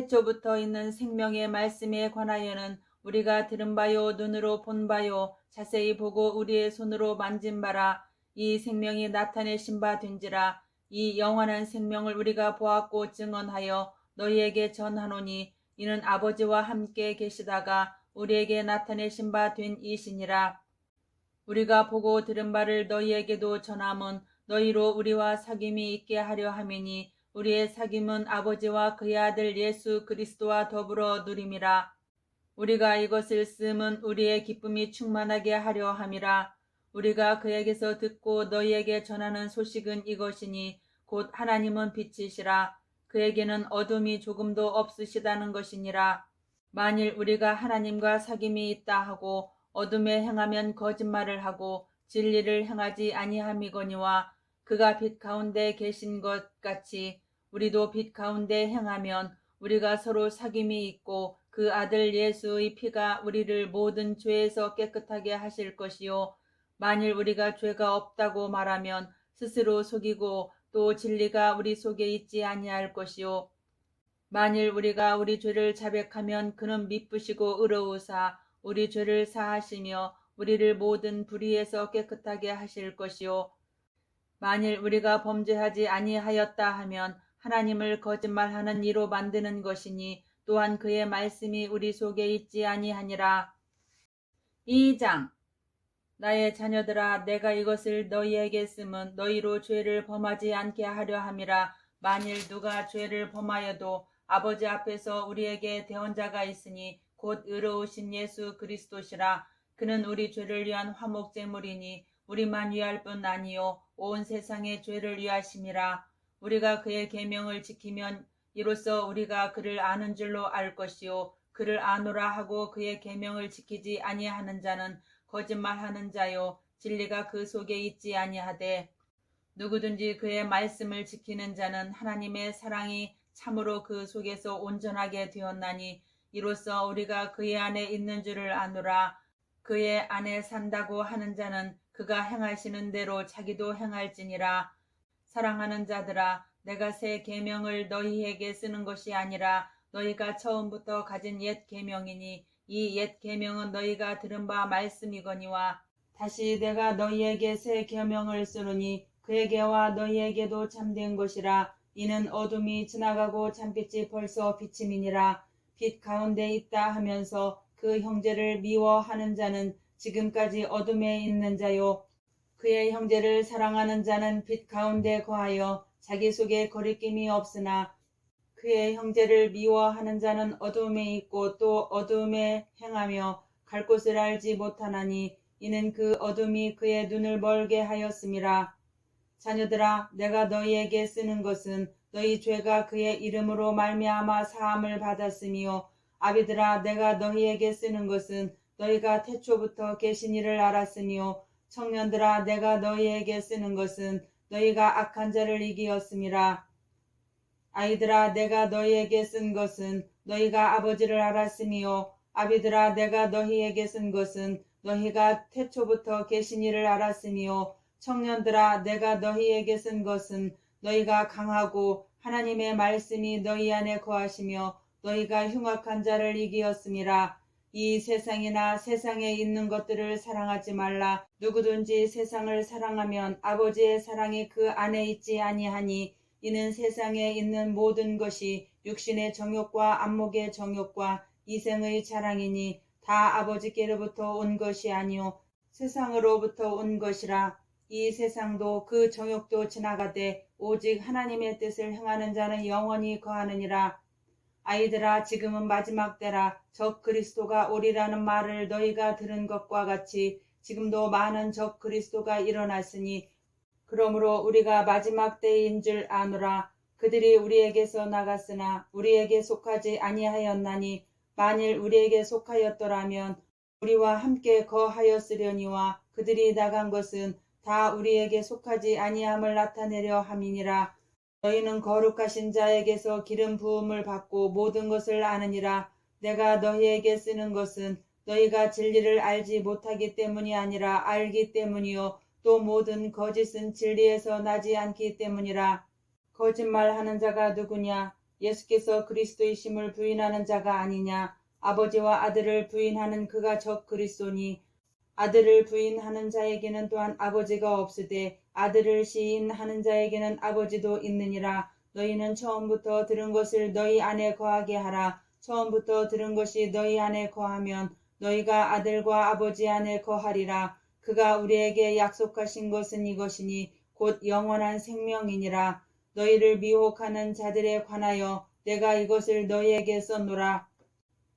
태초부터 있는 생명의 말씀에 관하여는 우리가 들은 바요 눈으로 본 바요 자세히 보고 우리의 손으로 만진 바라. 이 생명이 나타내신 바 된지라. 이 영원한 생명을 우리가 보았고 증언하여 너희에게 전하노니 이는 아버지와 함께 계시다가 우리에게 나타내신 바 된 이시니라. 우리가 보고 들은 바를 너희에게도 전함은 너희로 우리와 사귐이 있게 하려 함이니 우리의 사귐은 아버지와 그의 아들 예수 그리스도와 더불어 누림이라. 우리가 이것을 쓰면 우리의 기쁨이 충만하게 하려 함이라. 우리가 그에게서 듣고 너희에게 전하는 소식은 이것이니 곧 하나님은 빛이시라. 그에게는 어둠이 조금도 없으시다는 것이니라. 만일 우리가 하나님과 사귐이 있다 하고 어둠에 행하면 거짓말을 하고 진리를 행하지 아니함이거니와 그가 빛 가운데 계신 것 같이 우리도 빛 가운데 행하면 우리가 서로 사귐이 있고 그 아들 예수의 피가 우리를 모든 죄에서 깨끗하게 하실 것이요. 만일 우리가 죄가 없다고 말하면 스스로 속이고 또 진리가 우리 속에 있지 아니할 것이요. 만일 우리가 우리 죄를 자백하면 그는 미쁘시고 의로우사 우리 죄를 사하시며 우리를 모든 불의에서 깨끗하게 하실 것이요. 만일 우리가 범죄하지 아니하였다 하면 하나님을 거짓말하는 이로 만드는 것이니 또한 그의 말씀이 우리 속에 있지 아니하니라. 2장. 나의 자녀들아, 내가 이것을 너희에게 쓰면 너희로 죄를 범하지 않게 하려 함이라. 만일 누가 죄를 범하여도 아버지 앞에서 우리에게 대언자가 있으니 곧 의로우신 예수 그리스도시라. 그는 우리 죄를 위한 화목제물이니 우리만 위할 뿐 아니요 온 세상의 죄를 위하심이라. 우리가 그의 계명을 지키면 이로써 우리가 그를 아는 줄로 알 것이요 그를 아노라 하고 그의 계명을 지키지 아니하는 자는 거짓말하는 자요 진리가 그 속에 있지 아니하되 누구든지 그의 말씀을 지키는 자는 하나님의 사랑이 참으로 그 속에서 온전하게 되었나니 이로써 우리가 그의 안에 있는 줄을 아노라. 그의 안에 산다고 하는 자는 그가 행하시는 대로 자기도 행할지니라. 사랑하는 자들아, 내가 새 계명을 너희에게 쓰는 것이 아니라 너희가 처음부터 가진 옛 계명이니 이 옛 계명은 너희가 들은 바 말씀이거니와 다시 내가 너희에게 새 계명을 쓰노니 그에게와 너희에게도 참된 것이라. 이는 어둠이 지나가고 참빛이 벌써 비침이니라. 빛 가운데 있다 하면서 그 형제를 미워하는 자는 지금까지 어둠에 있는 자요 그의 형제를 사랑하는 자는 빛 가운데 거하여 자기 속에 거리낌이 없으나 그의 형제를 미워하는 자는 어둠에 있고 또 어둠에 행하며 갈 곳을 알지 못하나니 이는 그 어둠이 그의 눈을 멀게 하였음이라. 자녀들아, 내가 너희에게 쓰는 것은 너희 죄가 그의 이름으로 말미암아 사함을 받았으며 아비들아, 내가 너희에게 쓰는 것은 너희가 태초부터 계신 이를 알았으며 청년들아, 내가 너희에게 쓰는 것은 너희가 악한 자를 이기었음이라. 아이들아, 내가 너희에게 쓴 것은 너희가 아버지를 알았으며 아비들아, 내가 너희에게 쓴 것은 너희가 태초부터 계신 이를 알았으며 청년들아, 내가 너희에게 쓴 것은 너희가 강하고 하나님의 말씀이 너희 안에 거하시며 너희가 흉악한 자를 이기었음이라. 이 세상이나 세상에 있는 것들을 사랑하지 말라. 누구든지 세상을 사랑하면 아버지의 사랑이 그 안에 있지 아니하니 이는 세상에 있는 모든 것이 육신의 정욕과 안목의 정욕과 이생의 자랑이니 다 아버지께로부터 온 것이 아니요 세상으로부터 온 것이라. 이 세상도 그 정욕도 지나가되 오직 하나님의 뜻을 행하는 자는 영원히 거하느니라. 아이들아, 지금은 마지막 때라. 적 그리스도가 오리라는 말을 너희가 들은 것과 같이 지금도 많은 적 그리스도가 일어났으니 그러므로 우리가 마지막 때인 줄 아노라. 그들이 우리에게서 나갔으나 우리에게 속하지 아니하였나니 만일 우리에게 속하였더라면 우리와 함께 거하였으려니와 그들이 나간 것은 다 우리에게 속하지 아니함을 나타내려 함이니라. 너희는 거룩하신 자에게서 기름 부음을 받고 모든 것을 아느니라. 내가 너희에게 쓰는 것은 너희가 진리를 알지 못하기 때문이 아니라 알기 때문이요 또 모든 거짓은 진리에서 나지 않기 때문이라. 거짓말하는 자가 누구냐? 예수께서 그리스도이심을 부인하는 자가 아니냐. 아버지와 아들을 부인하는 그가 적 그리스도니 아들을 부인하는 자에게는 또한 아버지가 없으되 아들을 시인하는 자에게는 아버지도 있느니라. 너희는 처음부터 들은 것을 너희 안에 거하게 하라. 처음부터 들은 것이 너희 안에 거하면 너희가 아들과 아버지 안에 거하리라. 그가 우리에게 약속하신 것은 이것이니 곧 영원한 생명이니라. 너희를 미혹하는 자들에 관하여 내가 이것을 너희에게 썼노라.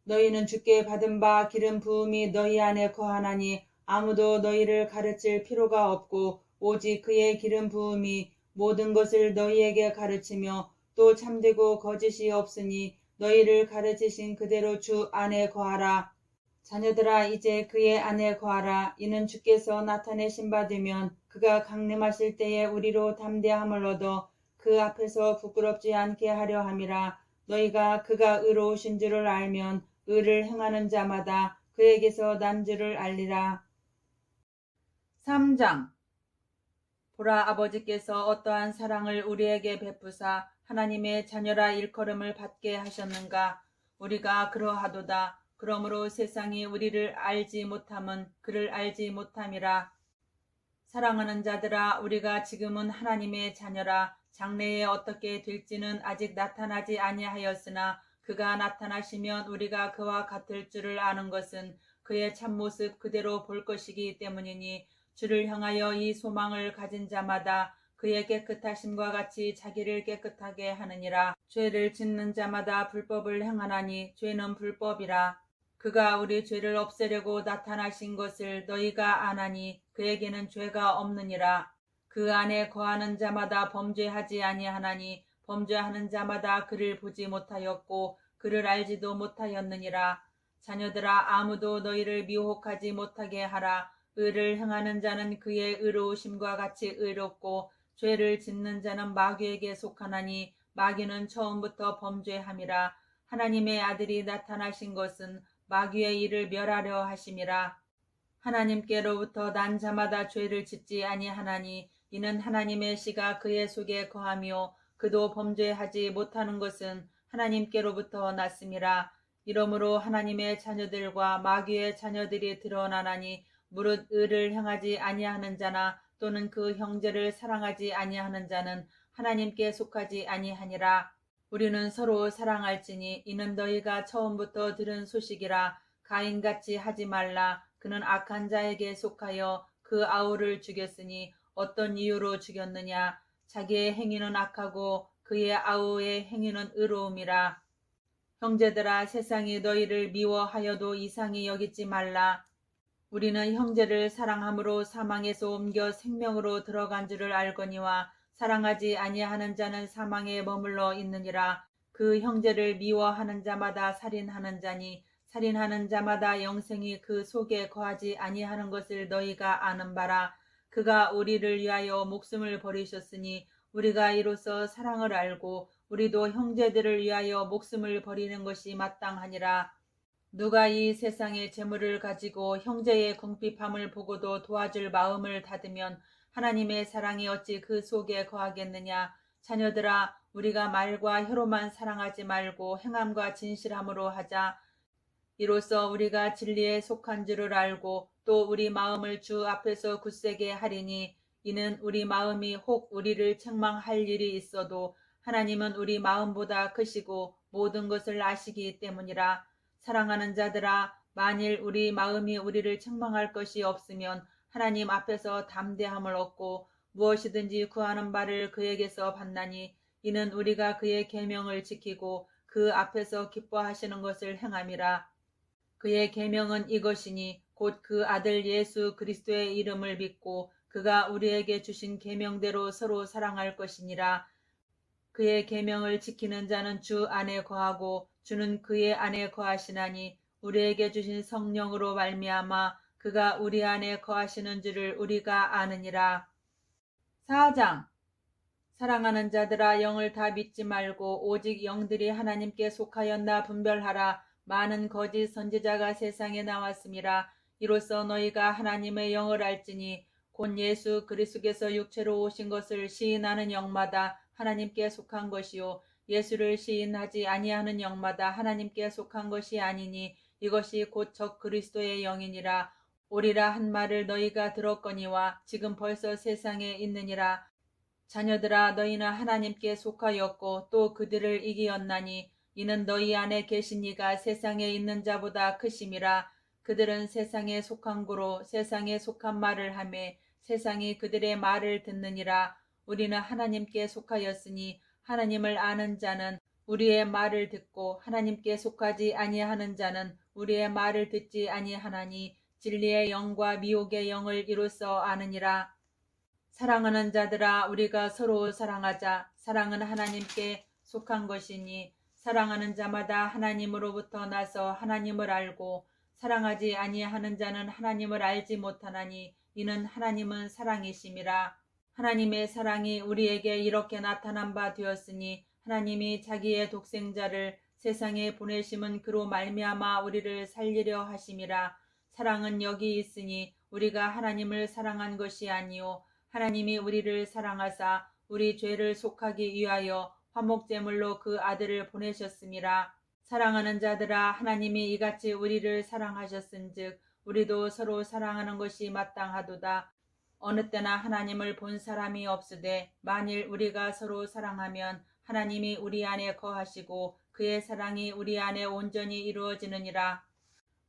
너희는 주께 받은 바 기름 부음이 너희 안에 거하나니 아무도 너희를 가르칠 필요가 없고 오직 그의 기름 부음이 모든 것을 너희에게 가르치며 또 참되고 거짓이 없으니 너희를 가르치신 그대로 주 안에 거하라. 자녀들아 이제 그의 안에 거하라. 이는 주께서 나타내신 바 되면 그가 강림하실 때에 우리로 담대함을 얻어 그 앞에서 부끄럽지 않게 하려 함이라. 너희가 그가 의로우신 줄을 알면 의를 행하는 자마다 그에게서 난 줄을 알리라. 3장. 보라, 아버지께서 어떠한 사랑을 우리에게 베푸사 하나님의 자녀라 일컬음을 받게 하셨는가. 우리가 그러하도다. 그러므로 세상이 우리를 알지 못함은 그를 알지 못함이라. 사랑하는 자들아, 우리가 지금은 하나님의 자녀라. 장래에 어떻게 될지는 아직 나타나지 아니하였으나 그가 나타나시면 우리가 그와 같을 줄을 아는 것은 그의 참모습 그대로 볼 것이기 때문이니 주를 향하여 이 소망을 가진 자마다 그의 깨끗하심과 같이 자기를 깨끗하게 하느니라. 죄를 짓는 자마다 불법을 행하나니 죄는 불법이라. 그가 우리 죄를 없애려고 나타나신 것을 너희가 아나니 그에게는 죄가 없느니라. 그 안에 거하는 자마다 범죄하지 아니하나니 범죄하는 자마다 그를 보지 못하였고 그를 알지도 못하였느니라. 자녀들아, 아무도 너희를 미혹하지 못하게 하라. 의를 행하는 자는 그의 의로우심과 같이 의롭고 죄를 짓는 자는 마귀에게 속하나니 마귀는 처음부터 범죄함이라. 하나님의 아들이 나타나신 것은 마귀의 일을 멸하려 하심이라. 하나님께로부터 난 자마다 죄를 짓지 아니하나니 이는 하나님의 씨가 그의 속에 거하며 그도 범죄하지 못하는 것은 하나님께로부터 났음이라. 이러므로 하나님의 자녀들과 마귀의 자녀들이 드러나나니 무릇 의를 행하지 아니하는 자나 또는 그 형제를 사랑하지 아니하는 자는 하나님께 속하지 아니하니라. 우리는 서로 사랑할지니 이는 너희가 처음부터 들은 소식이라. 가인같이 하지 말라. 그는 악한 자에게 속하여 그 아우를 죽였으니 어떤 이유로 죽였느냐. 자기의 행위는 악하고 그의 아우의 행위는 의로움이라. 형제들아, 세상이 너희를 미워하여도 이상히 여기지 말라. 우리는 형제를 사랑함으로 사망에서 옮겨 생명으로 들어간 줄을 알거니와 사랑하지 아니하는 자는 사망에 머물러 있느니라. 그 형제를 미워하는 자마다 살인하는 자니 살인하는 자마다 영생이 그 속에 거하지 아니하는 것을 너희가 아는 바라. 그가 우리를 위하여 목숨을 버리셨으니 우리가 이로써 사랑을 알고 우리도 형제들을 위하여 목숨을 버리는 것이 마땅하니라. 누가 이 세상의 재물을 가지고 형제의 궁핍함을 보고도 도와줄 마음을 닫으면 하나님의 사랑이 어찌 그 속에 거하겠느냐. 자녀들아, 우리가 말과 혀로만 사랑하지 말고 행함과 진실함으로 하자. 이로써 우리가 진리에 속한 줄을 알고 또 우리 마음을 주 앞에서 굳세게 하리니 이는 우리 마음이 혹 우리를 책망할 일이 있어도 하나님은 우리 마음보다 크시고 모든 것을 아시기 때문이라. 사랑하는 자들아, 만일 우리 마음이 우리를 책망할 것이 없으면 하나님 앞에서 담대함을 얻고 무엇이든지 구하는 바를 그에게서 받나니 이는 우리가 그의 계명을 지키고 그 앞에서 기뻐하시는 것을 행함이라. 그의 계명은 이것이니 곧 그 아들 예수 그리스도의 이름을 믿고 그가 우리에게 주신 계명대로 서로 사랑할 것이니라. 그의 계명을 지키는 자는 주 안에 거하고 주는 그의 안에 거하시나니 우리에게 주신 성령으로 말미암아 그가 우리 안에 거하시는 줄을 우리가 아느니라. 4장. 사랑하는 자들아, 영을 다 믿지 말고 오직 영들이 하나님께 속하였나 분별하라. 많은 거짓 선지자가 세상에 나왔음이라. 이로써 너희가 하나님의 영을 알지니 곧 예수 그리스도께서 육체로 오신 것을 시인하는 영마다 하나님께 속한 것이요 예수를 시인하지 아니하는 영마다 하나님께 속한 것이 아니니 이것이 곧 적 그리스도의 영이니라. 오리라 한 말을 너희가 들었거니와 지금 벌써 세상에 있느니라. 자녀들아 너희는 하나님께 속하였고 또 그들을 이기었나니 이는 너희 안에 계신 이가 세상에 있는 자보다 크심이라. 그들은 세상에 속한 고로 세상에 속한 말을 하매 세상이 그들의 말을 듣느니라. 우리는 하나님께 속하였으니 하나님을 아는 자는 우리의 말을 듣고 하나님께 속하지 아니하는 자는 우리의 말을 듣지 아니하나니 진리의 영과 미혹의 영을 이로써 아느니라. 사랑하는 자들아 우리가 서로 사랑하자. 사랑은 하나님께 속한 것이니 사랑하는 자마다 하나님으로부터 나서 하나님을 알고 사랑하지 아니하는 자는 하나님을 알지 못하나니 이는 하나님은 사랑이심이라. 하나님의 사랑이 우리에게 이렇게 나타난 바 되었으니 하나님이 자기의 독생자를 세상에 보내심은 그로 말미암아 우리를 살리려 하심이라. 사랑은 여기 있으니 우리가 하나님을 사랑한 것이 아니요 하나님이 우리를 사랑하사 우리 죄를 속하기 위하여 화목제물로 그 아들을 보내셨음이라. 사랑하는 자들아 하나님이 이같이 우리를 사랑하셨은즉 우리도 서로 사랑하는 것이 마땅하도다. 어느 때나 하나님을 본 사람이 없으되 만일 우리가 서로 사랑하면 하나님이 우리 안에 거하시고 그의 사랑이 우리 안에 온전히 이루어지느니라.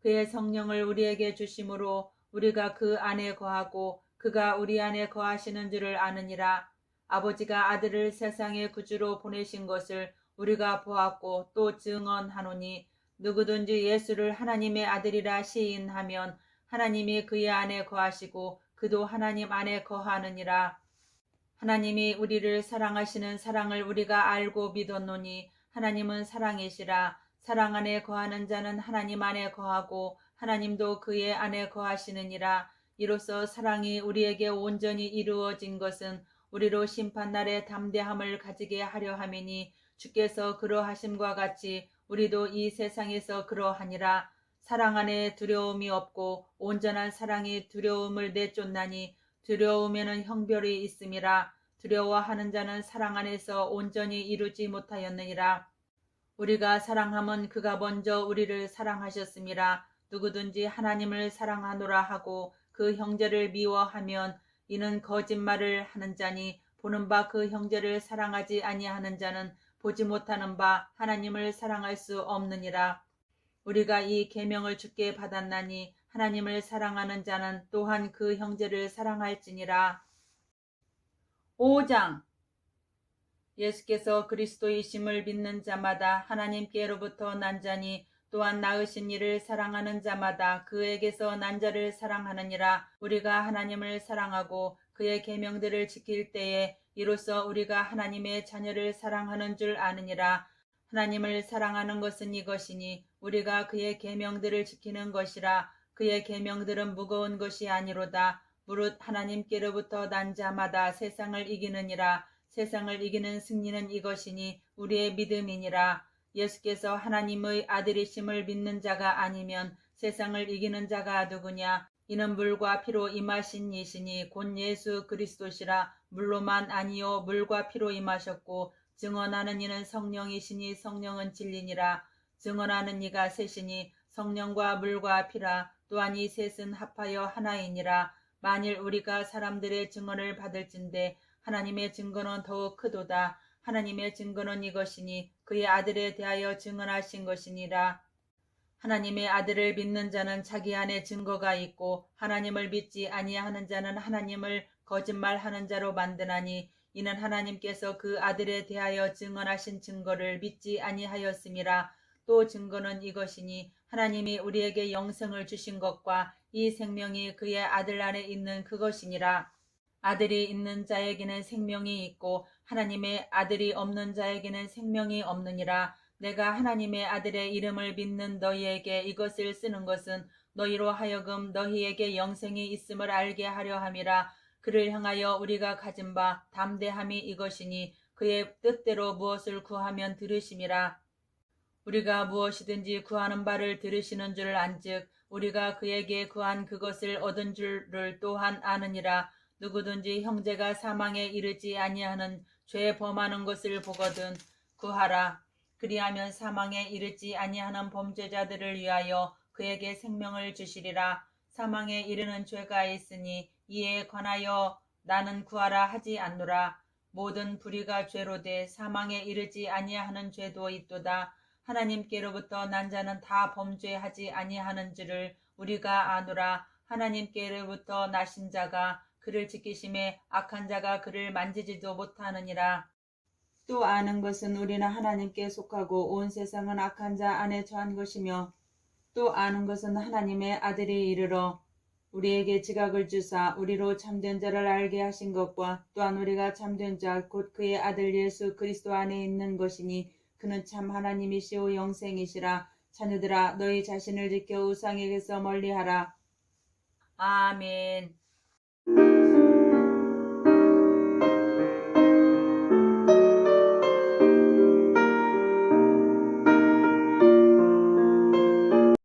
그의 성령을 우리에게 주심으로 우리가 그 안에 거하고 그가 우리 안에 거하시는 줄을 아느니라. 아버지가 아들을 세상의 구주로 보내신 것을 우리가 보았고 또 증언하노니 누구든지 예수를 하나님의 아들이라 시인하면 하나님이 그의 안에 거하시고 그도 하나님 안에 거하느니라. 하나님이 우리를 사랑하시는 사랑을 우리가 알고 믿었노니 하나님은 사랑이시라. 사랑 안에 거하는 자는 하나님 안에 거하고 하나님도 그의 안에 거하시느니라. 이로써 사랑이 우리에게 온전히 이루어진 것은 우리로 심판날에 담대함을 가지게 하려 함이니 주께서 그러하심과 같이 우리도 이 세상에서 그러하니라. 사랑 안에 두려움이 없고 온전한 사랑이 두려움을 내쫓나니 두려움에는 형벌이 있음이라. 두려워하는 자는 사랑 안에서 온전히 이루지 못하였느니라. 우리가 사랑함은 그가 먼저 우리를 사랑하셨음이라. 누구든지 하나님을 사랑하노라 하고 그 형제를 미워하면 이는 거짓말을 하는 자니 보는 바 그 형제를 사랑하지 아니하는 자는 보지 못하는 바 하나님을 사랑할 수 없느니라. 우리가 이 계명을 주께 받았나니 하나님을 사랑하는 자는 또한 그 형제를 사랑할지니라. 5장 예수께서 그리스도이심을 믿는 자마다 하나님께로부터 난 자니 또한 낳으신 이를 사랑하는 자마다 그에게서 난 자를 사랑하느니라. 우리가 하나님을 사랑하고 그의 계명들을 지킬 때에 이로써 우리가 하나님의 자녀를 사랑하는 줄 아느니라. 하나님을 사랑하는 것은 이것이니 우리가 그의 계명들을 지키는 것이라. 그의 계명들은 무거운 것이 아니로다. 무릇 하나님께로부터 난 자마다 세상을 이기느니라. 세상을 이기는 승리는 이것이니 우리의 믿음이니라. 예수께서 하나님의 아들이심을 믿는 자가 아니면 세상을 이기는 자가 누구냐? 이는 물과 피로 임하신 이시니 곧 예수 그리스도시라. 물로만 아니요 물과 피로 임하셨고 증언하는 이는 성령이시니 성령은 진리니라. 증언하는 이가 셋이니 성령과 물과 피라. 또한 이 셋은 합하여 하나이니라. 만일 우리가 사람들의 증언을 받을진대 하나님의 증거는 더욱 크도다. 하나님의 증거는 이것이니 그의 아들에 대하여 증언하신 것이니라. 하나님의 아들을 믿는 자는 자기 안에 증거가 있고 하나님을 믿지 아니하는 자는 하나님을 거짓말하는 자로 만드나니 이는 하나님께서 그 아들에 대하여 증언하신 증거를 믿지 아니하였음이라. 또 증거는 이것이니 하나님이 우리에게 영생을 주신 것과 이 생명이 그의 아들 안에 있는 그것이니라. 아들이 있는 자에게는 생명이 있고 하나님의 아들이 없는 자에게는 생명이 없느니라. 내가 하나님의 아들의 이름을 믿는 너희에게 이것을 쓰는 것은 너희로 하여금 너희에게 영생이 있음을 알게 하려 함이라. 그를 향하여 우리가 가진 바 담대함이 이것이니 그의 뜻대로 무엇을 구하면 들으심이라. 우리가 무엇이든지 구하는 바를 들으시는 줄 안즉 우리가 그에게 구한 그것을 얻은 줄을 또한 아느니라. 누구든지 형제가 사망에 이르지 아니하는 죄 범하는 것을 보거든 구하라. 그리하면 사망에 이르지 아니하는 범죄자들을 위하여 그에게 생명을 주시리라. 사망에 이르는 죄가 있으니 이에 관하여 나는 구하라 하지 않노라. 모든 불의가 죄로 돼 사망에 이르지 아니하는 죄도 있도다. 하나님께로부터 난 자는 다 범죄하지 아니하는 줄을 우리가 아노라. 하나님께로부터 나신 자가 그를 지키심에 악한 자가 그를 만지지도 못하느니라. 또 아는 것은 우리는 하나님께 속하고 온 세상은 악한 자 안에 처한 것이며, 또 아는 것은 하나님의 아들이 이르러 우리에게 지각을 주사 우리로 참된 자를 알게 하신 것과 또한 우리가 참된 자 곧 그의 아들 예수 그리스도 안에 있는 것이니 그는 참 하나님이시오 영생이시라. 자녀들아 너희 자신을 지켜 우상에게서 멀리하라. 아멘.